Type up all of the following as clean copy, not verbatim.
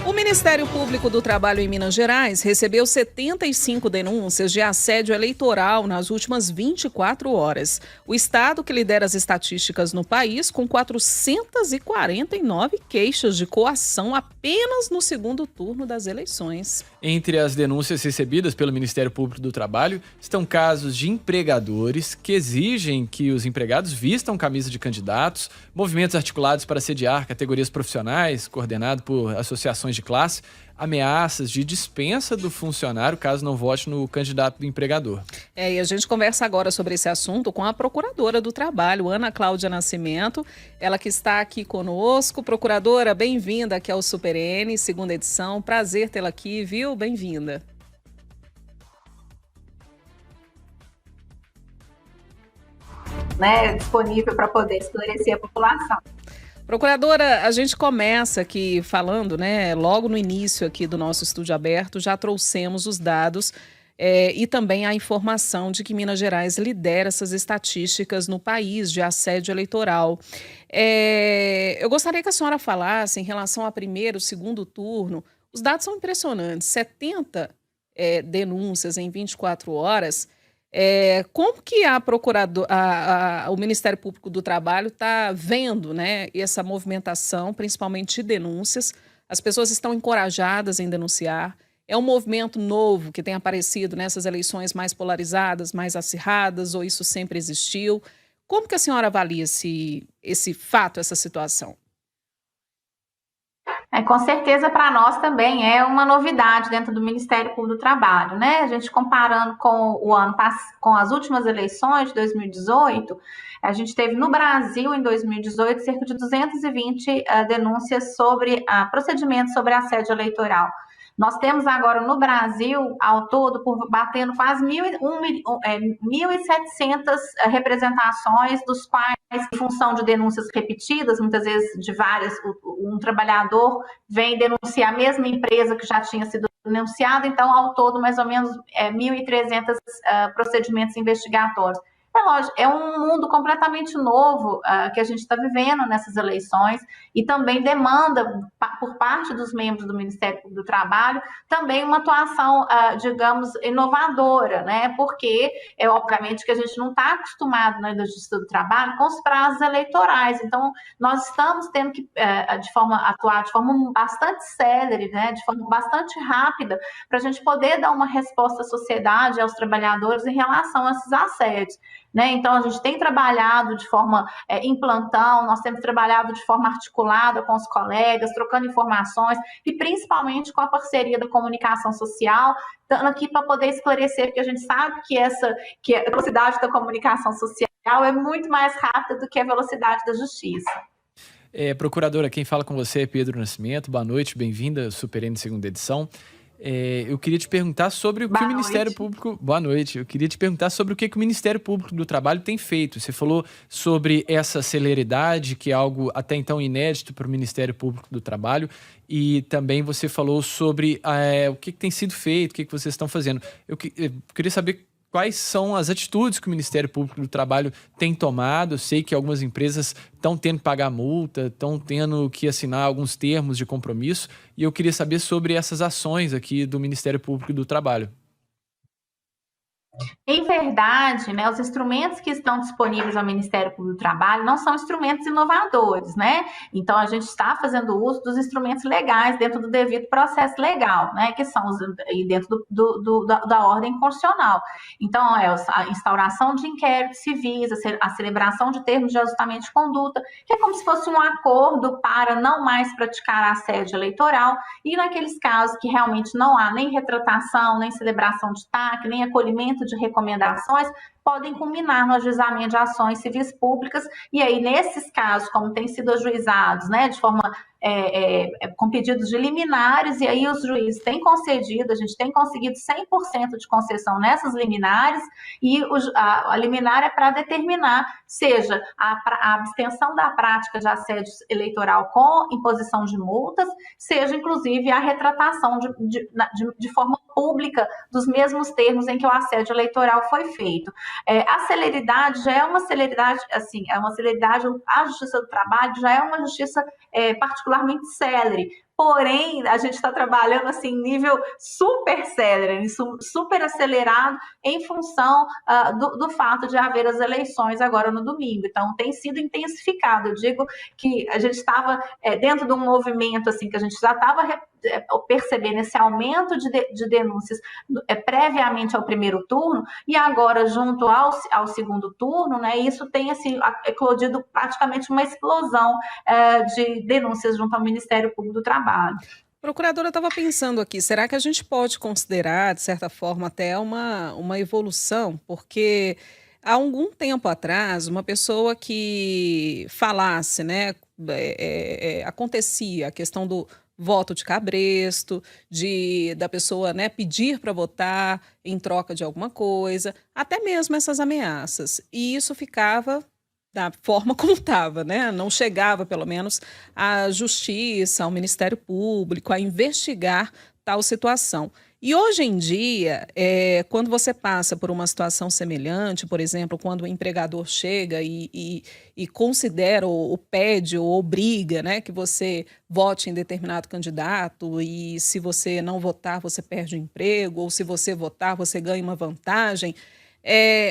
O Ministério Público do Trabalho em Minas Gerais recebeu 75 denúncias de assédio eleitoral nas últimas 24 horas. O estado que lidera as estatísticas no país, com 449 queixas de coação apenas no segundo turno das eleições. Entre as denúncias recebidas pelo Ministério Público do Trabalho estão casos de empregadores que exigem que os empregados vistam camisa de candidatos, movimentos articulados para sediar categorias profissionais, coordenado por associações de classe, ameaças de dispensa do funcionário caso não vote no candidato do empregador. E a gente conversa agora sobre esse assunto com a Procuradora do Trabalho, Ana Cláudia Nascimento, ela que está aqui conosco. Procuradora, bem-vinda aqui ao Super N, segunda edição, prazer tê-la aqui, viu? Bem-vinda. Disponível para poder esclarecer a população. Procuradora, a gente começa aqui falando, logo no início aqui do nosso estúdio aberto, já trouxemos os dados e também a informação de que Minas Gerais lidera essas estatísticas no país de assédio eleitoral. Eu gostaria que a senhora falasse em relação ao primeiro, segundo turno. Os dados são impressionantes, 70 denúncias em 24 horas. Como que o Ministério Público do Trabalho está vendo, essa movimentação, principalmente de denúncias? As pessoas estão encorajadas em denunciar. É um movimento novo que tem aparecido nessas eleições mais polarizadas, mais acirradas, ou isso sempre existiu? Como que a senhora avalia esse fato, essa situação? Com certeza, para nós também é uma novidade dentro do Ministério Público do Trabalho, né? A gente comparando com as últimas eleições de 2018, a gente teve no Brasil, em 2018, cerca de 220 denúncias sobre procedimentos sobre assédio eleitoral. Nós temos agora no Brasil, ao todo, batendo quase 1.700 representações, dos quais, em função de denúncias repetidas, muitas vezes de várias, um trabalhador vem denunciar a mesma empresa que já tinha sido denunciada, então, ao todo, mais ou menos 1.300 procedimentos investigatórios. É lógico, é um mundo completamente novo que a gente está vivendo nessas eleições e também demanda, por parte dos membros do Ministério Público do Trabalho, também uma atuação, digamos, inovadora, né? Porque, obviamente, que a gente não está acostumado na Justiça do Trabalho com os prazos eleitorais. Então, nós estamos tendo que atuar de forma bastante célere, né? De forma bastante rápida, para a gente poder dar uma resposta à sociedade, aos trabalhadores, em relação a esses assédios. Então, a gente tem trabalhado de forma em plantão, nós temos trabalhado de forma articulada com os colegas, trocando informações e principalmente com a parceria da comunicação social, estando aqui para poder esclarecer, porque a gente sabe que a velocidade da comunicação social é muito mais rápida do que a velocidade da justiça. Procuradora, quem fala com você é Pedro Nascimento. Boa noite, bem-vinda ao Super N segunda edição. Eu queria te perguntar sobre o que o Ministério Público... Boa noite. Eu queria te perguntar sobre o que o Ministério Público do Trabalho tem feito. Você falou sobre essa celeridade, que é algo até então inédito para o Ministério Público do Trabalho, e também você falou sobre o que tem sido feito, o que vocês estão fazendo. Eu queria saber quais são as atitudes que o Ministério Público do Trabalho tem tomado. Eu sei que algumas empresas estão tendo que pagar multa, estão tendo que assinar alguns termos de compromisso, e eu queria saber sobre essas ações aqui do Ministério Público do Trabalho. Em verdade, os instrumentos que estão disponíveis ao Ministério Público do Trabalho não são instrumentos inovadores, Então, a gente está fazendo uso dos instrumentos legais dentro do devido processo legal, que são dentro da ordem constitucional. Então, a instauração de inquéritos civis, a celebração de termos de ajustamento de conduta, que é como se fosse um acordo para não mais praticar assédio eleitoral, e naqueles casos que realmente não há nem retratação, nem celebração de TAC, nem acolhimento de recomendações, podem culminar no ajuizamento de ações civis públicas, e aí, nesses casos, como têm sido ajuizados, de forma com pedidos de liminares, e aí os juízes têm concedido, a gente tem conseguido 100% de concessão nessas liminares, e a liminar é para determinar, seja a abstenção da prática de assédio eleitoral com imposição de multas, seja, inclusive, a retratação de forma pública dos mesmos termos em que o assédio eleitoral foi feito. A celeridade já é uma celeridade, a Justiça do Trabalho já é uma justiça particularmente célere, porém, a gente está trabalhando assim, em nível super célere, super acelerado, em função do fato de haver as eleições agora no domingo. Então, tem sido intensificado. Eu digo que a gente estava dentro de um movimento assim, que a gente já estava percebendo esse aumento de denúncias previamente ao primeiro turno, e agora, junto ao segundo turno, né, isso tem assim, eclodido praticamente uma explosão de denúncias junto ao Ministério Público do Trabalho. Procuradora, eu estava pensando aqui, será que a gente pode considerar, de certa forma, até uma evolução? Porque há algum tempo atrás, uma pessoa que falasse, né, acontecia a questão do voto de cabresto, da pessoa, né, pedir para votar em troca de alguma coisa, até mesmo essas ameaças. E isso ficava da forma como estava, né? Não chegava, pelo menos, à justiça, ao Ministério Público, a investigar tal situação. E hoje em dia, quando você passa por uma situação semelhante, por exemplo, quando o empregador chega e considera ou pede ou obriga, né, que você vote em determinado candidato, e se você não votar, você perde o emprego, ou se você votar, você ganha uma vantagem,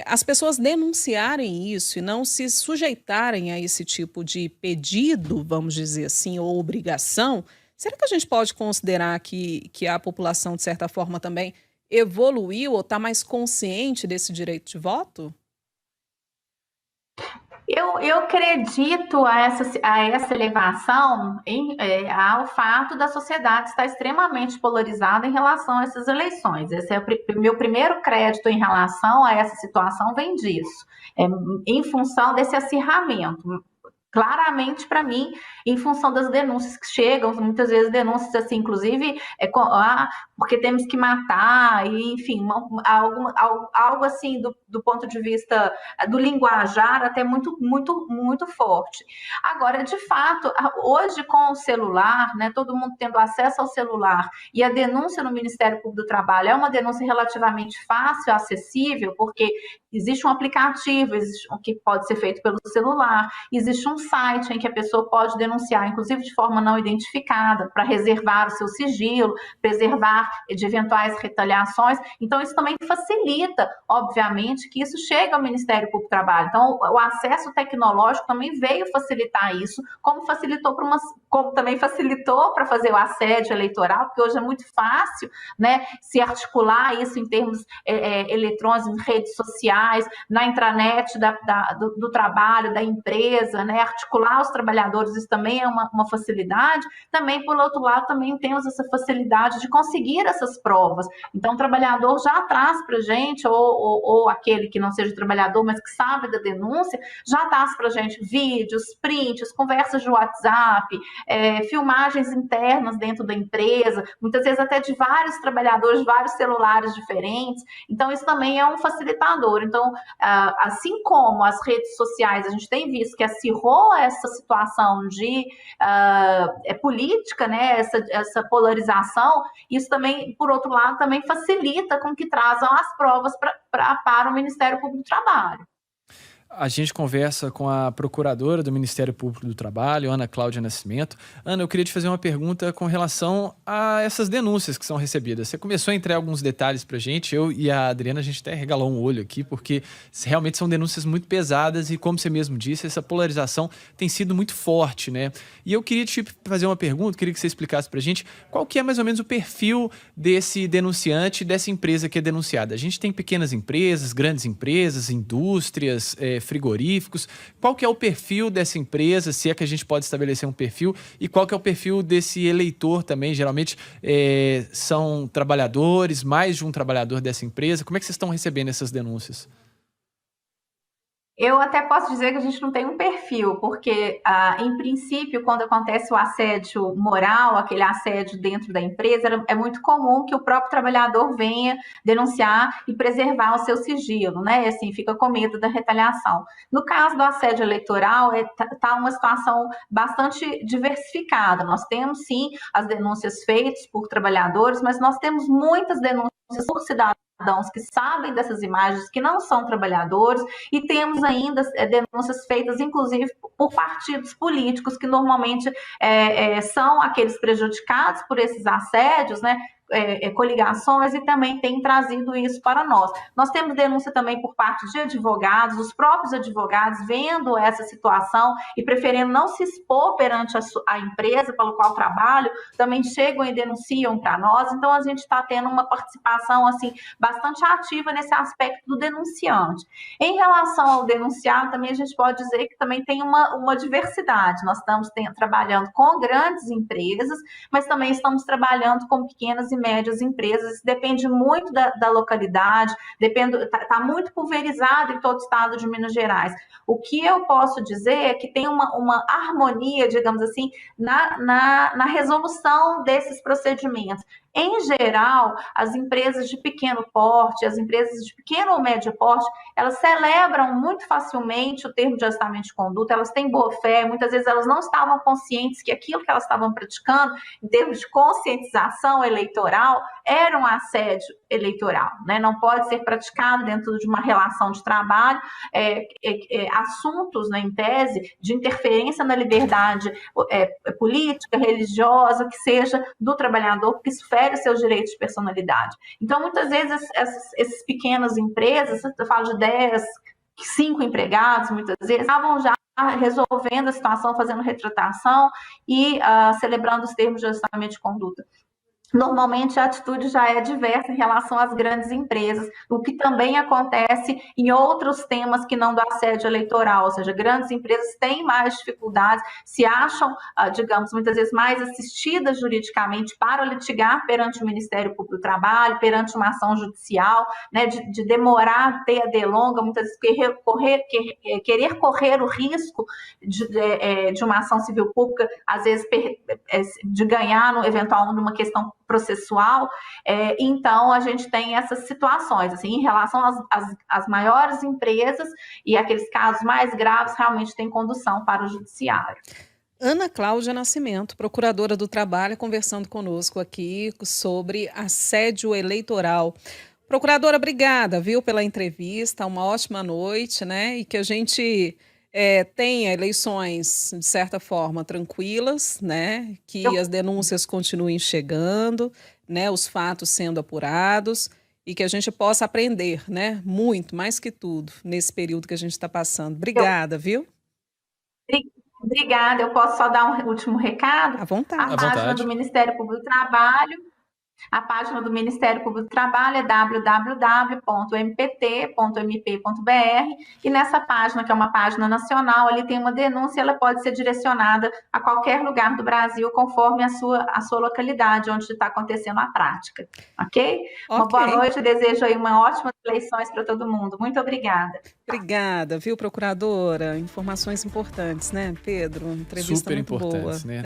as pessoas denunciarem isso e não se sujeitarem a esse tipo de pedido, vamos dizer assim, ou obrigação, será que a gente pode considerar que a população, de certa forma, também evoluiu ou está mais consciente desse direito de voto? Eu acredito a essa elevação ao fato da sociedade estar extremamente polarizada em relação a essas eleições. Esse é o meu primeiro crédito em relação a essa situação, vem disso, em função desse acirramento. Claramente, para mim, em função das denúncias que chegam, muitas vezes denúncias assim, inclusive, porque temos que matar, e, enfim, algo assim do ponto de vista do linguajar até muito, muito, muito forte. Agora, de fato, hoje com o celular, né, todo mundo tendo acesso ao celular, e a denúncia no Ministério Público do Trabalho é uma denúncia relativamente fácil, acessível, porque existe um aplicativo, que pode ser feito pelo celular, existe um site em que a pessoa pode denunciar, inclusive de forma não identificada, para reservar o seu sigilo, preservar de eventuais retaliações. Então, isso também facilita, obviamente, que isso chegue ao Ministério Público do Trabalho. Então, o acesso tecnológico também veio facilitar isso, como também facilitou para fazer o assédio eleitoral, porque hoje é muito fácil, né, se articular isso em termos eletrônicos, em redes sociais, na intranet do trabalho, da empresa, né, articular os trabalhadores, isso também é uma facilidade. Também, por outro lado, também temos essa facilidade de conseguir essas provas. Então, o trabalhador já traz para a gente, ou aquele que não seja trabalhador, mas que sabe da denúncia, já traz para a gente vídeos, prints, conversas de WhatsApp, filmagens internas dentro da empresa, muitas vezes até de vários trabalhadores, de vários celulares diferentes. Então, isso também é um facilitador. Então, assim como as redes sociais, a gente tem visto que acirrou essa situação de política, né, essa polarização, isso também, por outro lado, também facilita com que trazam as provas para o Ministério Público do Trabalho. A gente conversa com a procuradora do Ministério Público do Trabalho, Ana Cláudia Nascimento. Ana, eu queria te fazer uma pergunta com relação a essas denúncias que são recebidas. Você começou a entrar alguns detalhes para a gente, eu e a Adriana, a gente até regalou um olho aqui, porque realmente são denúncias muito pesadas e, como você mesmo disse, essa polarização tem sido muito forte, né? E eu queria te fazer uma pergunta, queria que você explicasse para a gente qual que é mais ou menos o perfil desse denunciante, dessa empresa que é denunciada. A gente tem pequenas empresas, grandes empresas, indústrias, frigoríficos. Qual que é o perfil dessa empresa, se é que a gente pode estabelecer um perfil, e qual que é o perfil desse eleitor também? Geralmente são trabalhadores, mais de um trabalhador dessa empresa. Como é que vocês estão recebendo essas denúncias? Eu até posso dizer que a gente não tem um perfil, porque, em princípio, quando acontece o assédio moral, aquele assédio dentro da empresa, é muito comum que o próprio trabalhador venha denunciar e preservar o seu sigilo, né? Assim, fica com medo da retaliação. No caso do assédio eleitoral, está uma situação bastante diversificada. Nós temos, sim, as denúncias feitas por trabalhadores, mas nós temos muitas denúncias por cidadãos que sabem dessas imagens, que não são trabalhadores, e temos ainda denúncias feitas, inclusive, por partidos políticos, que normalmente são aqueles prejudicados por esses assédios, né? Coligações, e também tem trazido isso para nós. Nós temos denúncia também por parte de advogados, os próprios advogados vendo essa situação e preferindo não se expor perante a empresa pelo qual trabalho, também chegam e denunciam para nós. Então a gente está tendo uma participação assim bastante ativa nesse aspecto do denunciante. Em relação ao denunciado, também a gente pode dizer que também tem uma diversidade. Nós estamos trabalhando com grandes empresas, mas também estamos trabalhando com pequenas e médias empresas. Depende muito da localidade, está muito pulverizado em todo o estado de Minas Gerais. O que eu posso dizer é que tem uma harmonia, digamos assim, na resolução desses procedimentos. Em geral, as empresas de pequeno porte, as empresas de pequeno ou médio porte, elas celebram muito facilmente o termo de ajustamento de conduta, elas têm boa fé, muitas vezes elas não estavam conscientes que aquilo que elas estavam praticando, em termos de conscientização eleitoral, era um assédio eleitoral, né? Não pode ser praticado dentro de uma relação de trabalho, assuntos, né, em tese, de interferência na liberdade política, religiosa, que seja do trabalhador, que isso fere os seus direitos de personalidade. Então, muitas vezes, essas pequenas empresas, eu falo de 10, 5 empregados, muitas vezes, estavam já resolvendo a situação, fazendo retratação e celebrando os termos de ajustamento de conduta. Normalmente a atitude já é diversa em relação às grandes empresas, o que também acontece em outros temas que não do assédio eleitoral, ou seja, grandes empresas têm mais dificuldades, se acham, digamos, muitas vezes mais assistidas juridicamente para litigar perante o Ministério Público do Trabalho, perante uma ação judicial, né, de demorar, ter a delonga, muitas vezes querer correr o risco de uma ação civil pública, às vezes de ganhar numa questão processual. Então a gente tem essas situações, assim, em relação às maiores empresas e aqueles casos mais graves, realmente tem condução para o judiciário. Ana Cláudia Nascimento, procuradora do Trabalho, conversando conosco aqui sobre assédio eleitoral. Procuradora, obrigada, viu, pela entrevista, uma ótima noite, né, e que a gente tenha eleições, de certa forma, tranquilas, né? Que as denúncias continuem chegando, né? Os fatos sendo apurados e que a gente possa aprender, né? Muito, mais que tudo, nesse período que a gente está passando. Obrigada, viu? Obrigada. Eu posso só dar um último recado? À vontade. A página do Ministério Público do Trabalho. A página do Ministério Público do Trabalho é www.mpt.mp.br, e nessa página, que é uma página nacional, ali tem uma denúncia, ela pode ser direcionada a qualquer lugar do Brasil, conforme a sua localidade, onde está acontecendo a prática. Ok? Uma boa noite, desejo aí uma ótima eleições para todo mundo. Muito obrigada. Obrigada, viu, procuradora? Informações importantes, né, Pedro? Entrevista super muito importantes, boa. Né?